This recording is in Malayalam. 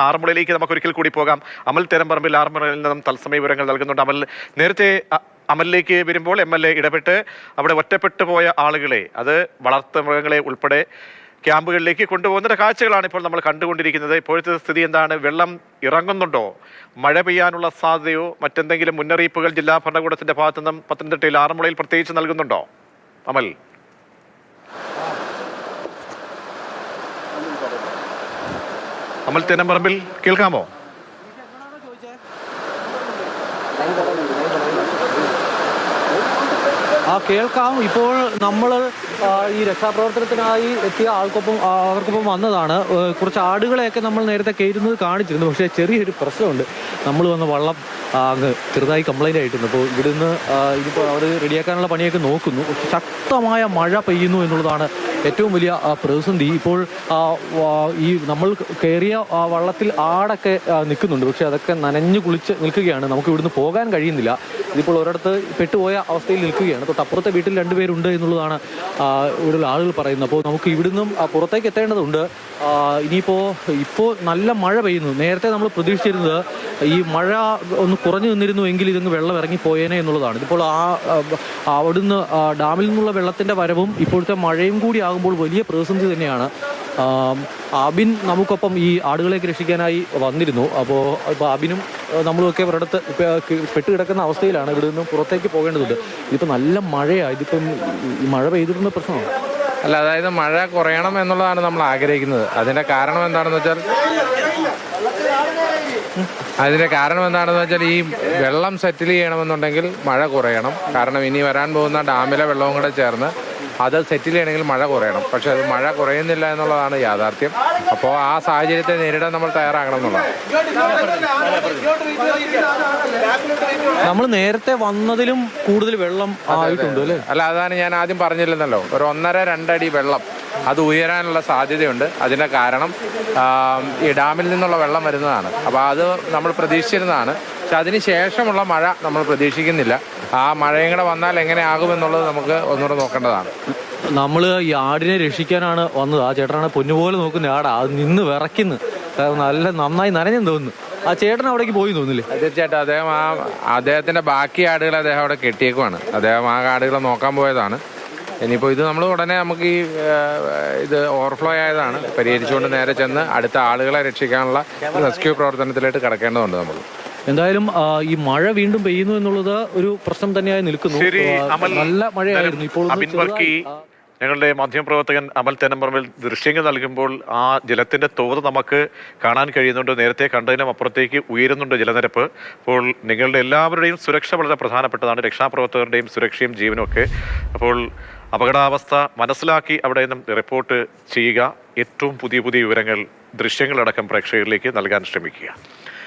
ആറന്മുളയിലേക്ക് നമുക്ക് ഒരിക്കൽ കൂടി പോകാം. അമൽ തെരമ്പറമ്പിൽ ആറന്മുളയിൽ നിന്നും തത്സമയ വിവരങ്ങൾ നൽകുന്നുണ്ട്. അമൽ, നേരത്തെ അമലിലേക്ക് വരുമ്പോൾ MLA ഇടപെട്ട് അവിടെ ഒറ്റപ്പെട്ടു പോയ ആളുകളെ, അത് വളർത്തു മൃഗങ്ങളെ ഉൾപ്പെടെ ക്യാമ്പുകളിലേക്ക് കൊണ്ടുപോകുന്ന കാഴ്ചകളാണ് ഇപ്പോൾ നമ്മൾ കണ്ടുകൊണ്ടിരിക്കുന്നത്. ഇപ്പോഴത്തെ സ്ഥിതി എന്താണ്? വെള്ളം ഇറങ്ങുന്നുണ്ടോ? മഴ പെയ്യാനുള്ള സാധ്യതയോ മറ്റെന്തെങ്കിലും മുന്നറിയിപ്പുകൾ ജില്ലാ ഭരണകൂടത്തിന്റെ ഭാഗത്തു നിന്നും പത്തനംതിട്ടയിൽ ആറന്മുളയിൽ പ്രത്യേകിച്ച് നൽകുന്നുണ്ടോ? അമൽ, അമൽ തെരമ്പറമ്പിൽ കേൾക്കാമോ? കേൾക്കാം. ഇപ്പോൾ നമ്മൾ ഈ രക്ഷാപ്രവർത്തനത്തിനായി എത്തിയ അവർക്കൊപ്പം വന്നതാണ്. കുറച്ച് ആടുകളെയൊക്കെ നമ്മൾ നേരത്തെ കയറുന്നത് കാണിച്ചിരുന്നു. പക്ഷേ ചെറിയൊരു പ്രശ്നമുണ്ട്. നമ്മൾ വന്ന വള്ളം അങ്ങ് ചെറുതായി കംപ്ലൈൻ്റ് ആയിട്ടുണ്ട്. അപ്പോൾ ഇവിടുന്ന് ഇതിപ്പോൾ അവർ റെഡിയാക്കാനുള്ള പണിയൊക്കെ നോക്കുന്നു. ശക്തമായ മഴ പെയ്യുന്നു എന്നുള്ളതാണ് ഏറ്റവും വലിയ പ്രതിസന്ധി. ഇപ്പോൾ ഈ നമ്മൾ കയറിയ വള്ളത്തിൽ ആടൊക്കെ നിൽക്കുന്നുണ്ട്. പക്ഷേ അതൊക്കെ നനഞ്ഞു കുളിച്ച് നിൽക്കുകയാണ്. നമുക്ക് ഇവിടുന്ന് പോകാൻ കഴിയുന്നില്ല. ഇതിപ്പോൾ ഒരിടത്ത് പെട്ടുപോയ അവസ്ഥയിൽ നിൽക്കുകയാണ്. തൊട്ടപ്പുറത്തെ വീട്ടിൽ രണ്ടുപേരുണ്ട് എന്നുള്ളതാണ് ഇവിടെയുള്ള ആളുകൾ പറയുന്നത്. അപ്പോൾ നമുക്ക് ഇവിടുന്നും പുറത്തേക്ക് എത്തേണ്ടതുണ്ട്. ഇപ്പോൾ നല്ല മഴ പെയ്യുന്നു. നേരത്തെ നമ്മൾ പ്രതീക്ഷിച്ചിരുന്നത് ഈ മഴ ഒന്ന് കുറഞ്ഞു നിന്നിരുന്നു എങ്കിൽ ഇതങ്ങ് വെള്ളം ഇറങ്ങിപ്പോയേനെ എന്നുള്ളതാണ്. ഇതിപ്പോൾ അവിടുന്ന് ഡാമിൽ നിന്നുള്ള വെള്ളത്തിൻ്റെ വരവും ഇപ്പോഴത്തെ മഴയും കൂടി ആകുമ്പോൾ വലിയ പ്രതിസന്ധി തന്നെയാണ്. അബിൻ നമുക്കൊപ്പം ഈ ആടുകളെയൊക്കെ രക്ഷിക്കാനായി വന്നിരുന്നു. അപ്പോൾ അബിനും നമ്മളുമൊക്കെ ഒരിടത്ത് പെട്ടുകിടക്കുന്ന അവസ്ഥയിലാണ്. ഇവിടെ നിന്ന് പുറത്തേക്ക് പോകേണ്ടതുണ്ട്. ഇതിപ്പോൾ നല്ല മഴയാണ്. ഇതിപ്പം ഈ മഴ പെയ്തിരുന്ന പ്രശ്നമാണ്. അല്ല, അതായത് മഴ കുറയണം എന്നുള്ളതാണ് നമ്മൾ ആഗ്രഹിക്കുന്നത്. അതിൻ്റെ കാരണം എന്താണെന്ന് വെച്ചാൽ ഈ വെള്ളം സെറ്റിൽ ചെയ്യണമെന്നുണ്ടെങ്കിൽ മഴ കുറയണം. കാരണം ഇനി വരാൻ പോകുന്ന ഡാമിലെ വെള്ളവും കൂടെ ചേർന്ന് അത് സെറ്റിൽ ചെയ്യണമെങ്കിൽ മഴ കുറയണം. പക്ഷെ അത് മഴ കുറയുന്നില്ല എന്നുള്ളതാണ് യാഥാർത്ഥ്യം. അപ്പോൾ ആ സാഹചര്യത്തെ നേരിടാൻ നമ്മൾ തയ്യാറാകണം എന്നുള്ളതാണ്. നമ്മൾ നേരത്തെ വന്നതിലും കൂടുതൽ വെള്ളം ആയിട്ടുണ്ട് അല്ലേ? അല്ല, അതാണ് ഞാൻ ആദ്യം പറഞ്ഞില്ലെന്നല്ലോ, ഒരു 1.5-2 അടി വെള്ളം അത് ഉയരാനുള്ള സാധ്യതയുണ്ട്. അതിൻ്റെ കാരണം ഈ ഡാമിൽ നിന്നുള്ള വെള്ളം വരുന്നതാണ്. അപ്പോൾ അത് നമ്മൾ പ്രതീക്ഷിച്ചിരുന്നതാണ്. പക്ഷെ അതിന് ശേഷമുള്ള മഴ നമ്മൾ പ്രതീക്ഷിക്കുന്നില്ല. ആ മഴയും കൂടെ വന്നാൽ എങ്ങനെയാകുമെന്നുള്ളത് നമുക്ക് ഒന്നുകൂടെ നോക്കേണ്ടതാണ്. നമ്മൾ ഈ ആടിനെ രക്ഷിക്കാനാണ് വന്നത്. ആ ചേട്ടനാണ് പൊന്നുപോലെ നോക്കുന്ന ആടാ. അത് നിന്ന് വിറയ്ക്കുന്നു. നല്ല നന്നായി നനഞ്ഞെന്ന് തോന്നുന്നു. ആ ചേട്ടൻ അവിടേക്ക് പോയി തോന്നില്ലേ? തീർച്ചയായിട്ടും അദ്ദേഹത്തിൻ്റെ ബാക്കി ആടുകളെ അദ്ദേഹം അവിടെ കെട്ടിയേക്കുവാണ്. അദ്ദേഹം ആ ആടുകളെ നോക്കാൻ പോയതാണ്. ഇനിയിപ്പോൾ ഇത് നമ്മൾ ഉടനെ നമുക്ക് ഇത് ഓവർഫ്ലോ ആയതാണ്. പരിഹരിച്ചുകൊണ്ട് നേരെ ചെന്ന് അടുത്ത ആളുകളെ രക്ഷിക്കാനുള്ള റെസ്ക്യൂ പ്രവർത്തനത്തിലായിട്ട് കിടക്കേണ്ടതുണ്ട് നമ്മൾ. എന്തായാലും ഈ മഴ വീണ്ടും പെയ്യുന്നു എന്നുള്ളത് ഒരു പ്രശ്നം തന്നെയായി നിൽക്കുന്നു. നല്ല മഴയായിരുന്നു. ഇപ്പോൾ ഞങ്ങളുടെ മാധ്യമപ്രവർത്തകൻ അമൽ തെരമ്പറമ്പിൽ ദൃശ്യങ്ങൾ നൽകുമ്പോൾ ആ ജലത്തിന്റെ തോത് നമുക്ക് കാണാൻ കഴിയുന്നുണ്ട്. നേരത്തെ കണ്ടതിനും അപ്പുറത്തേക്ക് ഉയരുന്നുണ്ട് ജലനിരപ്പ്. അപ്പോൾ നിങ്ങളുടെ എല്ലാവരുടെയും സുരക്ഷ വളരെ പ്രധാനപ്പെട്ടതാണ്. രക്ഷാപ്രവർത്തകരുടെയും സുരക്ഷയും ജീവനും ഒക്കെ. അപ്പോൾ അപകടാവസ്ഥ മനസ്സിലാക്കി അവിടെ നിന്നും റിപ്പോർട്ട് ചെയ്യുക. ഏറ്റവും പുതിയ വിവരങ്ങൾ, ദൃശ്യങ്ങളടക്കം പ്രേക്ഷകരിലേക്ക് നൽകാൻ ശ്രമിക്കുക.